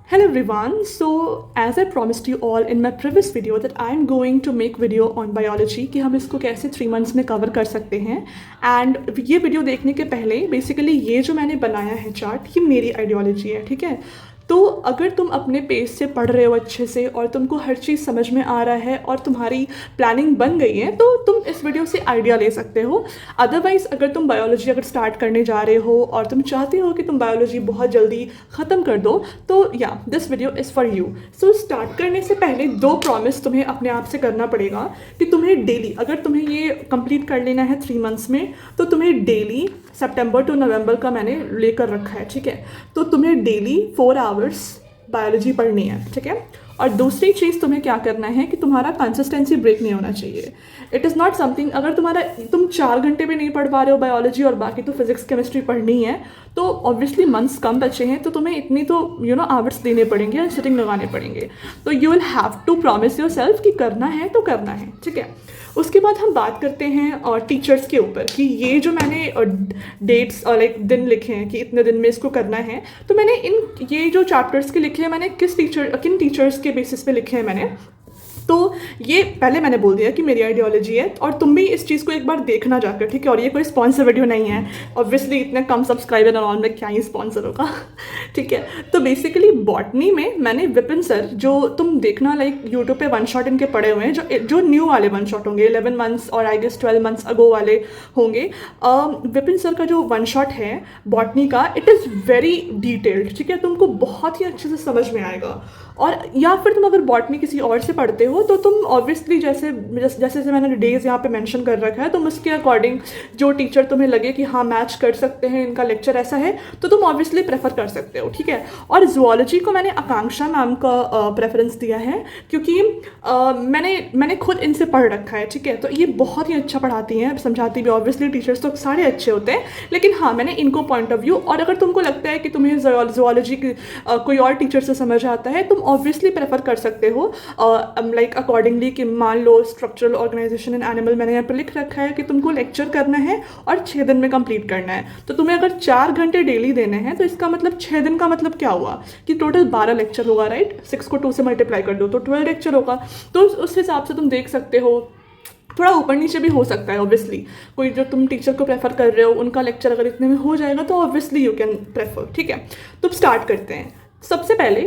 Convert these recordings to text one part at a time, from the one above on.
Hello everyone. So as I promised you all in my previous video that I am going to make video on biology कि हम इसको कैसे 3 months में cover कर सकते हैं एंड ये वीडियो देखने के पहले बेसिकली ये जो मैंने बनाया है चार्ट ये मेरी आइडियोलॉजी है, ठीक है। तो अगर तुम अपने पेज से पढ़ रहे हो अच्छे से और तुमको हर चीज़ समझ में आ रहा है और तुम्हारी प्लानिंग बन गई है तो तुम इस वीडियो से आइडिया ले सकते हो। अदरवाइज़ अगर तुम बायोलॉजी अगर स्टार्ट करने जा रहे हो और तुम चाहते हो कि तुम बायोलॉजी बहुत जल्दी ख़त्म कर दो तो या this video is for you. So start करने से पहले 2 प्रॉमिस तुम्हें अपने आप से करना पड़ेगा कि तुम्हें डेली अगर तुम्हें ये कंप्लीट कर लेना है 3 months में तो तुम्हें डेली सितंबर टू नवंबर का मैंने लेकर रखा है, ठीक है। तो तुम्हें डेली 4 hours बायोलॉजी पढ़नी है, ठीक है। और दूसरी चीज़ तुम्हें क्या करना है कि तुम्हारा कंसिस्टेंसी ब्रेक नहीं होना चाहिए। इट इज़ नॉट समथिंग अगर तुम 4 घंटे भी नहीं पढ़ पा रहे हो बायोलॉजी और बाकी तो फिजिक्स केमिस्ट्री पढ़नी है तो ऑब्वियसली मंथ्स कम बचे हैं तो तुम्हें इतनी तो आवर्स देने पड़ेंगे और सिटिंग लगाने पड़ेंगे। तो you will have to promise yourself कि करना है तो करना है, ठीक है। उसके बाद हम बात करते हैं और टीचर्स के ऊपर कि ये जो मैंने डेट्स और दिन लिखे हैं कि इतने दिन में इसको करना है तो मैंने ये जो चैप्टर्स के लिखे हैं मैंने किन टीचर्स के बेसिस पे लिखे हैं मैंने। तो ये पहले मैंने बोल दिया कि मेरी आइडियोलॉजी है और तुम भी इस चीज़ को एक बार देखना जाकर, ठीक है। और ये कोई स्पॉन्सर वीडियो नहीं है, ऑब्वियसली इतने कम सब्सक्राइबर और में क्या ही स्पॉन्सर होगा ठीक है। तो बेसिकली बॉटनी में मैंने विपिन सर जो तुम देखना यूट्यूब पे 1 शॉट इनके पड़े हुए हैं जो न्यू वाले 1 शॉट होंगे 11 months और आई गेस 12 months अगो वाले होंगे। विपिन सर का जो 1 शॉट है बॉटनी का इट इज़ वेरी डिटेल्ड, ठीक है। तुमको बहुत ही अच्छे से समझ में आएगा। और या फिर तुम अगर बॉटनी किसी और से पढ़ते हो तो तुम ऑब्वियसली जैसे मैंने डेज यहाँ पे मेंशन कर रखा है तुम उसके अकॉर्डिंग जो टीचर तुम्हें लगे कि हाँ मैच कर सकते हैं इनका लेक्चर ऐसा है तो तुम ऑब्वियसली प्रेफर कर सकते हो, ठीक है। और जूलॉजी को मैंने आकांक्षा मैम का प्रेफरेंस दिया है क्योंकि मैंने खुद इनसे पढ़ रखा है, ठीक है। तो ये बहुत ही अच्छा पढ़ाती हैं, समझाती भी। ऑब्वियसली टीचर्स तो सारे अच्छे होते हैं लेकिन हाँ मैंने इनको पॉइंट ऑफ व्यू और अगर तुमको लगता है कि तुम्हें जूलॉजी की कोई और टीचर से समझ आता है तुम ऑब्वियसली प्रेफर कर सकते हो अकॉर्डिंगली कि मान लो स्ट्रक्चरल ऑर्गेनाइजेशन इन एनिमल मैंने यहाँ पर लिख रखा है कि तुमको लेक्चर करना है और 6 दिन में कंप्लीट करना है। तो तुम्हें अगर 4 घंटे डेली देने हैं तो इसका मतलब 6 दिन का मतलब क्या हुआ कि टोटल 12 लेक्चर होगा, राइट। 6 को 2 से मल्टीप्लाई कर दो तो 12 लेक्चर होगा। तो उस हिसाब से तुम देख सकते हो, थोड़ा ऊपर नीचे भी हो सकता है। ऑब्वियसली कोई जो तुम टीचर को प्रेफर कर रहे हो उनका लेक्चर अगर इतने में हो जाएगा तो ऑब्वियसली यू कैन प्रेफर, ठीक है। तो स्टार्ट करते हैं। सबसे पहले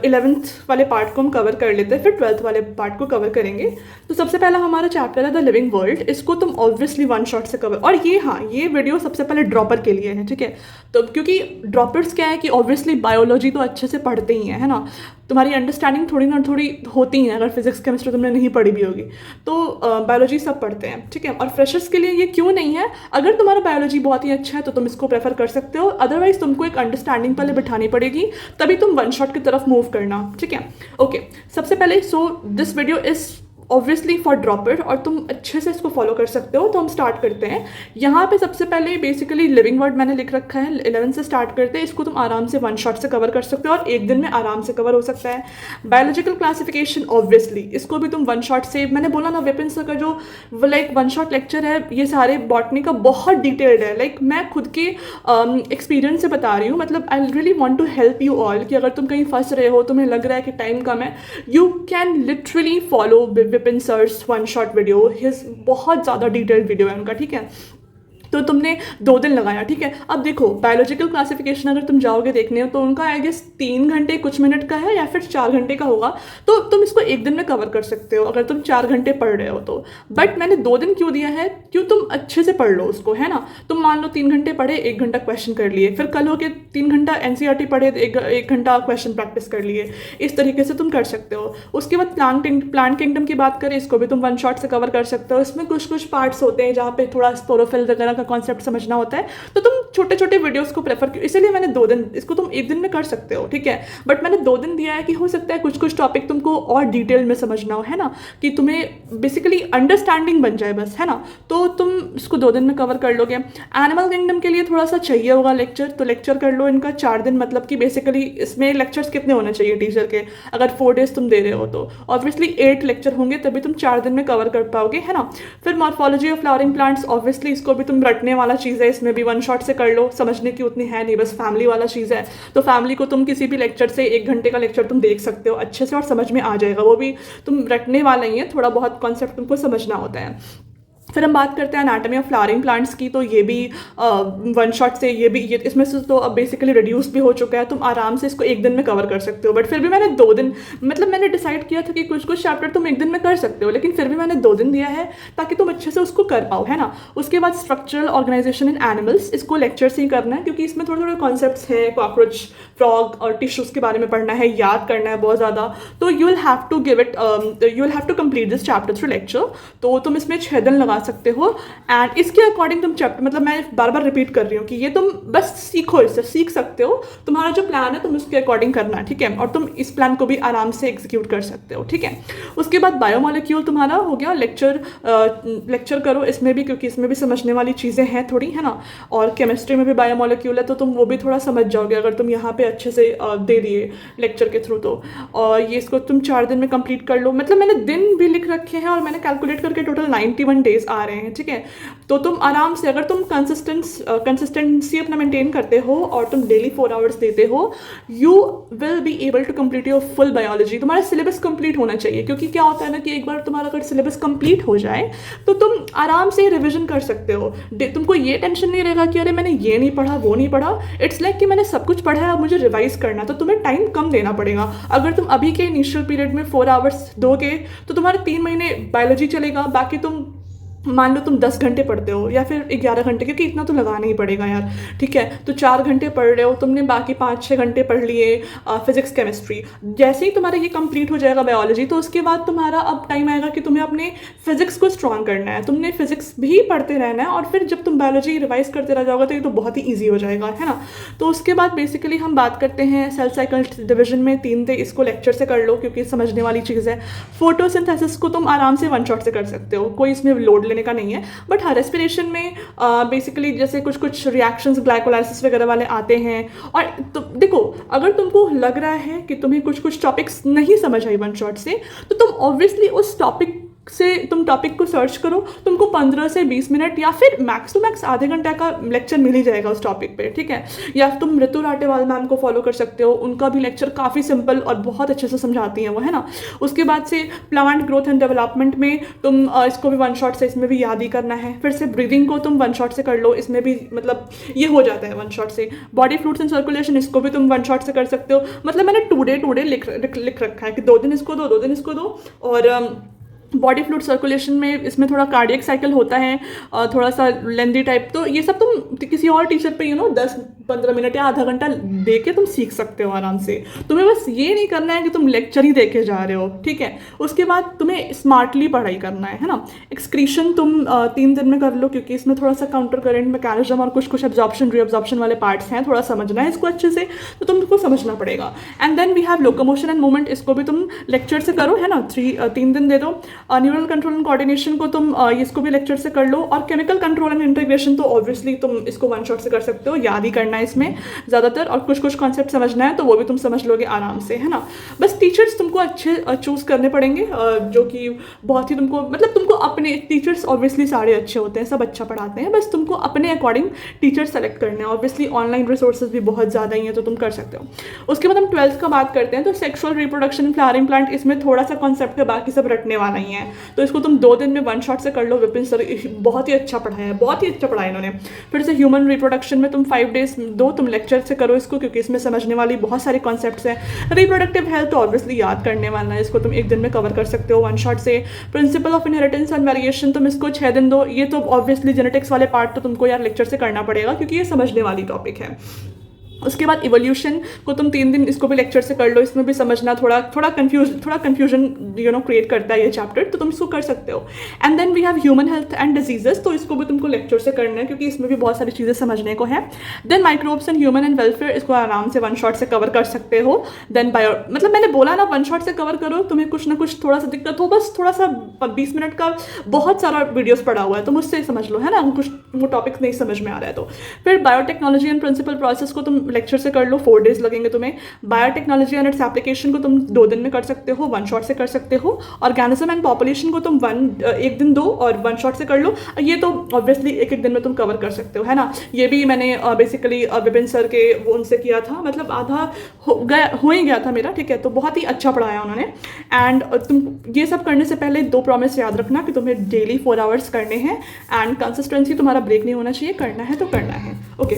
11th वाले पार्ट को हम कवर कर लेते हैं फिर 12th वाले पार्ट को कवर करेंगे। तो सबसे पहला हमारा चैप्टर है द लिविंग वर्ल्ड। इसको तुम ऑब्वियसली 1 शॉट से कवर और ये वीडियो सबसे पहले ड्रॉपर के लिए है, ठीक है। तो क्योंकि ड्रॉपर्स क्या है कि ऑब्वियसली बायोलॉजी तो अच्छे से पढ़ते ही हैं, है ना। तुम्हारी अंडरस्टैंडिंग थोड़ी ना थोड़ी होती है अगर फिजिक्स केमिस्ट्री तुमने नहीं पढ़ी भी होगी तो बायोलॉजी सब पढ़ते हैं, ठीक है। और फ्रेशर्स के लिए ये क्यों नहीं है, अगर तुम्हारा बायोलॉजी बहुत ही अच्छा है तो तुम इसको प्रेफर कर सकते हो। अदरवाइज तुमको एक अंडरस्टैंडिंग पहले बिठानी पड़ेगी तभी तुम 1 शॉट की तरफ मूव करना, ठीक है। ओके सबसे पहले so this video is obviously for dropper और तुम अच्छे से इसको फॉलो कर सकते हो। तो हम स्टार्ट करते हैं। यहाँ पे सबसे पहले बेसिकली लिविंग वर्ड मैंने लिख रखा है 11 से स्टार्ट करते हैं। इसको तुम आराम से 1 शॉट से कवर कर सकते हो और 1 दिन में आराम से कवर हो सकता है। बायोलॉजिकल क्लासिफिकेशन ऑब्वियसली इसको भी तुम 1 शॉट से, मैंने बोला ना विपिन सर का जो 1 शॉट लेक्चर है ये सारे बॉटनी का बहुत डिटेल्ड है। मैं खुद के एक्सपीरियंस से बता रही हूँ, मतलब I really want to help you all कि अगर तुम कहीं फंस रहे हो तुम्हें लग रहा है कि टाइम कम है you can literally follow Vipin sir's 1 shot video. His बहुत ज़्यादा डिटेल्ड वीडियो है उनका, ठीक है। तो तुमने 2 दिन लगाया, ठीक है। अब देखो बायोलॉजिकल क्लासिफिकेशन अगर तुम जाओगे देखने हो तो उनका आई गेस 3 घंटे कुछ मिनट का है या फिर 4 घंटे का होगा। तो तुम इसको 1 दिन में कवर कर सकते हो अगर तुम 4 घंटे पढ़ रहे हो तो। बट मैंने 2 दिन क्यों दिया है, क्यों तुम अच्छे से पढ़ लो उसको, है ना। तुम मान लो 3 घंटे पढ़े 1 घंटा क्वेश्चन कर लिए, फिर कल हो के 3 घंटा NCERT पढ़े 1 घंटा क्वेश्चन प्रैक्टिस कर लिए। इस तरीके से तुम कर सकते हो। उसके बाद प्लांट किंगडम की बात करें इसको भी तुम 1 शॉट से कवर कर सकते हो। इसमें कुछ पार्ट्स होते हैं जहाँ पे थोड़ा स्पोरोफिल वगैरह का कॉन्सेप्ट समझना होता है तो तुम छोटे छोटे वीडियोस को प्रेफर किया, इसीलिए मैंने 2 दिन, इसको तुम 1 दिन में कर सकते हो, ठीक है। बट मैंने 2 दिन दिया है कि हो सकता है कुछ टॉपिक तुमको और डिटेल में समझना हो, है ना, कि तुम्हें बेसिकली अंडरस्टैंडिंग बन जाए बस, है ना। तो तुम इसको 2 दिन में कवर कर लोगे। एनिमल किंगडम के लिए थोड़ा सा चाहिए होगा लेक्चर, तो लेक्चर कर लो इनका 4 दिन, मतलब कि बेसिकली इसमें लेक्चर्स कितने होने चाहिए टीचर के, अगर 4 डेज तुम दे रहे हो तो ऑब्वियसली 8 लेक्चर होंगे तभी तुम 4 दिन में कवर कर पाओगे, है ना। फिर morphology of flowering plants obviously इसको भी तुम रटने वाला चीज़ है, इसमें भी वन शॉट से कर लो, समझने की उतनी है नहीं, बस फैमिली वाला चीज़ है तो फैमिली को तुम किसी भी लेक्चर से 1 घंटे का लेक्चर तुम देख सकते हो अच्छे से और समझ में आ जाएगा, वो भी तुम रटने वाला ही है, थोड़ा बहुत कॉन्सेप्ट तुमको समझना होता है। फिर हम बात करते हैं एनाटॉमी ऑफ फ्लावरिंग प्लांट्स की, तो ये भी वन शॉट से ये इसमें से तो अब बेसिकली रिड्यूस भी हो चुका है, तुम आराम से इसको 1 दिन में कवर कर सकते हो। बट फिर भी मैंने 2 दिन, मतलब मैंने डिसाइड किया था कि कुछ कुछ चैप्टर तुम 1 दिन में कर सकते हो, लेकिन फिर भी मैंने 2 दिन दिया है ताकि तुम अच्छे से उसको कर पाओ, है ना। उसके बाद स्ट्रक्चरल ऑर्गेनाइजेशन इन एनिमल्स, इसको लेक्चर से ही करना है क्योंकि इसमें थोड़े थोड़े कॉन्सेप्ट्स हैं, कॉकरोच, फ्रॉग और टिश्यूज़ के बारे में पढ़ना है, याद करना है बहुत ज़्यादा, तो you will have to give it, you will have to complete this chapter through lecture. तो तुम इसमें 6 दिन लगा सकते हो एंड इसके अकॉर्डिंग तुम चैप्टर, मतलब मैं बार बार रिपीट कर रही हूँ कि ये तुम बस सीखो, इससे सीख सकते हो, तुम्हारा जो प्लान है तुम उसके अकॉर्डिंग करना, ठीक है, और तुम इस प्लान को भी आराम से एग्जीक्यूट कर सकते हो, ठीक है। उसके बाद बायोमोलिक्यूल तुम्हारा हो गया, लेक्चर करो इसमें भी, क्योंकि इसमें भी समझने वाली चीज़ें हैं थोड़ी, है ना, और केमिस्ट्री में भी बायोमोलिक्यूल है तो तुम वो भी थोड़ा समझ जाओगे अगर तुम यहाँ पे अच्छे से दे दिए लेक्चर के थ्रू तो। और ये इसको तुम 4 दिन में कंप्लीट कर लो, मतलब मैंने दिन भी लिख रखे हैं और मैंने कैलकुलेट करके टोटल 91 डेज आ रहे हैं, ठीक है। तो तुम आराम से, अगर तुम कंसिस्टेंसी अपना मेंटेन करते हो और तुम डेली 4 आवर्स देते हो, you will be able to complete your full biology. तुम्हारा सिलेबस कंप्लीट होना चाहिए, क्योंकि क्या होता है ना कि एक बार तुम्हारा अगर सिलेबस कंप्लीट हो जाए तो तुम आराम से रिविजन कर सकते हो, तुमको ये टेंशन नहीं रहेगा कि अरे मैंने ये नहीं पढ़ा वो नहीं पढ़ा। इट्स लाइक कि मैंने सब कुछ पढ़ा है, अब मुझे रिवाइज करना, तो तुम्हें टाइम कम देना पड़ेगा। अगर तुम अभी के इनिशियल पीरियड में 4 आवर्स दोगे तो तुम्हारे 3 महीने बायोलॉजी चलेगा, बाकी तुम मान लो तुम 10 घंटे पढ़ते हो या फिर 11 घंटे, क्योंकि इतना तो लगाना ही पड़ेगा यार, ठीक है, तो 4 घंटे पढ़ रहे हो तुमने, बाकी 5-6 घंटे पढ़ लिए फिजिक्स केमिस्ट्री। जैसे ही तुम्हारा ये कंप्लीट हो जाएगा बायोलॉजी, तो उसके बाद तुम्हारा अब टाइम आएगा कि तुम्हें अपने फिजिक्स को स्ट्रॉन्ग करना है, तुमने फिजिक्स भी पढ़ते रहना है, और फिर जब तुम बायोलॉजी रिवाइज करते रह जाओगे तो ये तो बहुत ही ईजी हो जाएगा, है ना। तो उसके बाद बेसिकली हम बात करते हैं सेल साइकिल डिविजन में 3 थे, इसको लेक्चर से कर लो क्योंकि समझने वाली चीज़ है। फोटोसिंथेसिस को तुम आराम से 1 शॉट से कर सकते हो, कोई इसमें लोड का नहीं है। बट हाँ, रेस्पिरेशन में बेसिकली जैसे कुछ कुछ रिएक्शंस ग्लाइकोलाइसिस वगैरह वाले आते हैं, और तो देखो अगर तुमको लग रहा है कि तुम्हें कुछ कुछ टॉपिक्स नहीं समझ आई 1 शॉट से, तो तुम ऑब्वियसली उस टॉपिक से तुम टॉपिक को सर्च करो, तुमको 15 से 20 मिनट या फिर मैक्स टू मैक्स आधे घंटे का लेक्चर मिल ही जाएगा उस टॉपिक पे, ठीक है। या तुम ऋतु राटेवाल मैम को फॉलो कर सकते हो, उनका भी लेक्चर काफ़ी सिंपल और बहुत अच्छे से समझाती हैं वो, है ना। उसके बाद से प्लांट ग्रोथ एंड डेवलपमेंट में तुम इसको भी 1 शॉट से, इसमें भी याद ही करना है। फिर से ब्रीदिंग को तुम 1 शॉट से कर लो, इसमें भी मतलब ये हो जाता है 1 शॉट से। बॉडी फ्लूइड्स एंड सर्कुलेशन, इसको भी तुम 1 शॉट से कर सकते हो। मतलब मैंने टू डे लिख रखा है कि 2 दिन इसको दो, 2 दिन इसको दो। और बॉडी फ्लूइड सर्कुलेशन में इसमें थोड़ा कार्डियक साइकिल होता है, थोड़ा सा लेंदी टाइप, तो ये सब तुम किसी और टीचर पे 10-15 मिनट या आधा घंटा दे के तुम सीख सकते हो आराम से। तुम्हें बस ये नहीं करना है कि तुम लेक्चर ही देके जा रहे हो, ठीक है। उसके बाद तुम्हें स्मार्टली पढ़ाई करना है ना। एक्सक्रीशन तुम 3 दिन में कर लो, क्योंकि इसमें थोड़ा सा काउंटर करेंट मैकेनिज्म और कुछ कुछ एब्जॉर्प्शन रीअब्जॉर्प्शन वाले पार्ट्स हैं, थोड़ा समझना है इसको अच्छे से, तो तुमको समझना पड़ेगा। And then we have locomotion and movement, इसको भी तुम लेक्चर से करो, है ना, 3 दिन दे दो। न्यूरल कंट्रोल एंड कोऑर्डिनेशन को तुम इसको भी लेक्चर से कर लो। और केमिकल कंट्रोल एंड इंटीग्रेशन तो ऑब्वियसली तुम इसको 1 शॉट से कर सकते हो, याद ही करना है इसमें ज़्यादातर, और कुछ कुछ कॉन्सेप्ट समझना है तो वो भी तुम समझ लोगे आराम से, है ना। बस टीचर्स तुमको अच्छे चूज़ करने पड़ेंगे, जो कि बहुत ही तुमको, मतलब तुमको अपने टीचर्स ऑब्वियसली सारे अच्छे होते हैं, सब अच्छा पढ़ाते हैं, बस तुमको अपने अकॉर्डिंग टीचर सेलेक्ट करने हैं। ऑब्वियसली ऑनलाइन रिसोर्सेज भी बहुत ज़्यादा ही हैं तो तुम कर सकते हो। उसके बाद हम 12th का बात करते हैं, तो सेक्सुअल रिप्रोडक्शन फ्लावरिंग प्लांट, इसमें थोड़ा सा कॉन्सेप्ट है, बाकी सब रटने वाला ही है, तो इसको तुम 2 दिन में 1 शॉट से कर लो। विपिन सर बहुत ही अच्छा पढ़ाया है, बहुत ही अच्छा पढ़ाया इन्होंने। फिर से ह्यूमन रिप्रोडक्शन में तुम 5 डेज दो, तुम लेक्चर से करो इसको, क्योंकि इसमें समझने वाली बहुत सारी कॉन्सेप्ट्स हैं। रिप्रोडक्टिव हेल्थ तो ऑब्वियसली याद करने वाला है, इसको तुम 1 दिन में कवर कर सकते हो 1 शॉट से। Principle of inheritance and variation, तुम इसको 6 दिन दो। ये तो ऑब्वियसली जेनेटिक्स वाले पार्ट तो तुमको यार लेक्चर से करना पड़ेगा, क्योंकि ये समझने वाली टॉपिक है। उसके बाद इवोल्यूशन को तुम 3 दिन, इसको भी लेक्चर से कर लो, इसमें भी समझना थोड़ा कन्फ्यूजन क्रिएट करता है ये चैप्टर, तो तुम इसको कर सकते हो। And then we have human health and diseases, तो इसको भी तुमको लेक्चर से करना है, क्योंकि इसमें भी बहुत सारी चीज़ें समझने को है। Then microbes and human and welfare, इसको आराम से 1 शॉट से कवर कर सकते हो। देन बायो, मतलब मैंने बोला ना 1 शॉट से कवर करो, तुम्हें कुछ ना कुछ थोड़ा सा दिक्कत हो, बस थोड़ा सा 20 मिनट का बहुत सारा वीडियोस पड़ा हुआ है, तो मुझसे समझ लो, है ना, कुछ वो टॉपिक्स नहीं समझ में आ रहा है तो। फिर बायोटेक्नोलॉजी एंड प्रिंसिपल प्रोसेस को तुम लेक्चर से कर लो, 4 डेज लगेंगे तुम्हें। बायोटेक्नोलॉजी एंड इट्स एप्लीकेशन को तुम 2 दिन में कर सकते हो, 1 शॉट से कर सकते हो। ऑर्गेनिज्म एंड पॉपुलेशन को तुम 1 दिन 2 और 1 शॉट से कर लो। ये तो ऑब्वियसली एक दिन में तुम कवर कर सकते हो, है ना। ये भी मैंने बेसिकली विपिन सर के वो उनसे किया था, मतलब आधा हो ही गया था मेरा, ठीक है। तो बहुत ही अच्छा पढ़ाया उन्होंने। एंड तुम ये सब करने से पहले 2 प्रॉमिस याद रखना कि तुम्हें डेली 4 आवर्स करने हैं एंड कंसिस्टेंसी, तुम्हारा ब्रेक नहीं होना चाहिए, करना है तो करना है, ओके।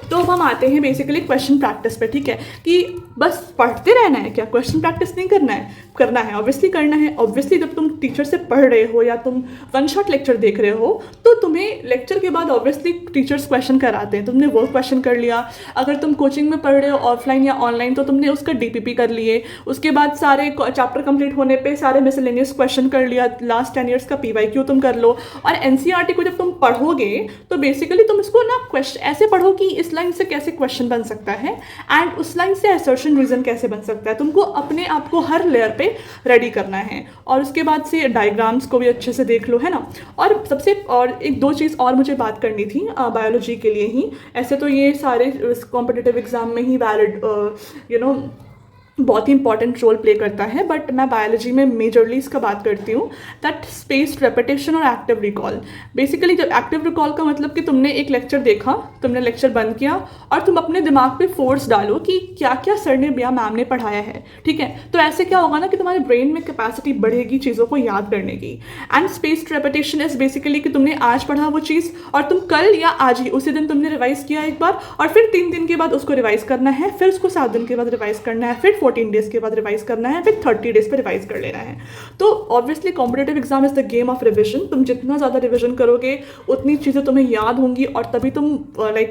तो अब हम आते हैं बेसिकली क्वेश्चन प्रैक्टिस पे, ठीक है। कि बस पढ़ते रहना है क्या, क्वेश्चन प्रैक्टिस नहीं करना है? करना है, ऑब्वियसली करना है। ऑब्वियसली जब तुम टीचर से पढ़ रहे हो या तुम 1 शॉट लेक्चर देख रहे हो तो तुम्हें लेक्चर के बाद ऑब्वियसली टीचर्स क्वेश्चन कराते हैं, तुमने वो क्वेश्चन कर लिया। अगर तुम कोचिंग में पढ़ रहे हो ऑफलाइन या ऑनलाइन तो तुमने उसका DPP कर लिए। उसके बाद सारे चैप्टर कंप्लीट होने पे सारे मिसलेनियस क्वेश्चन कर लिया, लास्ट 10 ईयर्स का PYQ तुम कर लो। और NCERT को जब तुम पढ़ोगे तो बेसिकली तुम इसको ना क्वेश्चन ऐसे पढ़ो कि इस लाइन से कैसे क्वेश्चन बन सकता है एंड उस लाइन से असर्शन रीजन कैसे बन सकता है। तुमको अपने आप को हर लेयर पे रेडी करना है। और उसके बाद से डायग्राम्स को भी अच्छे से देख लो, है ना। और सबसे और 1-2 चीज़ और मुझे बात करनी थी बायोलॉजी के लिए ही। ऐसे तो ये सारे कॉम्पिटिटिव एग्जाम में ही वैलिड बहुत ही इंपॉर्टेंट रोल प्ले करता है, बट मैं बायोलॉजी में मेजरली इसका बात करती हूँ दैट स्पेस्ड रेपिटेशन और एक्टिव रिकॉल। बेसिकली जब एक्टिव रिकॉल का मतलब कि तुमने एक लेक्चर देखा, तुमने लेक्चर बंद किया और तुम अपने दिमाग पे फोर्स डालो कि क्या क्या सर ने या मैम ने पढ़ाया है, ठीक है। तो ऐसे क्या होगा ना कि तुम्हारे ब्रेन में कैपेसिटी बढ़ेगी चीज़ों को याद करने की। And spaced repetition is basically कि तुमने आज पढ़ा वो चीज़ और तुम कल या आज ही उसी दिन तुमने रिवाइज किया एक बार और फिर 3 दिन के बाद उसको रिवाइज करना है, फिर उसको 7 दिन के बाद रिवाइज करना है, फिर 14 डेज के बाद रिवाइज करना है, फिर 30 डेज पे रिवाइज कर लेना है। तो obviously competitive exam is the game of revision. तुम जितना ज़्यादा रिविजन करोगे उतनी चीज़ें तुम्हें याद होंगी और तभी तुम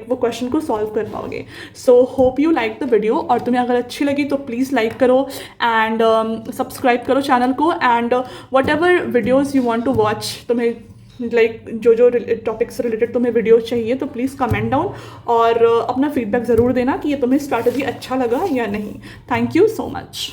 वो क्वेश्चन को सॉल्व कर पाओगे। So hope you like the video, और तुम्हें अगर अच्छी लगी तो प्लीज़ लाइक करो एंड सब्सक्राइब करो चैनल को। And whatever videos you want to watch, तुम्हें जो टॉपिक से रिलेटेड तुम्हें वीडियो चाहिए तो प्लीज़ कमेंट डाउन और अपना फीडबैक ज़रूर देना कि ये तुम्हें स्ट्रैटेजी अच्छा लगा या नहीं। Thank you so much.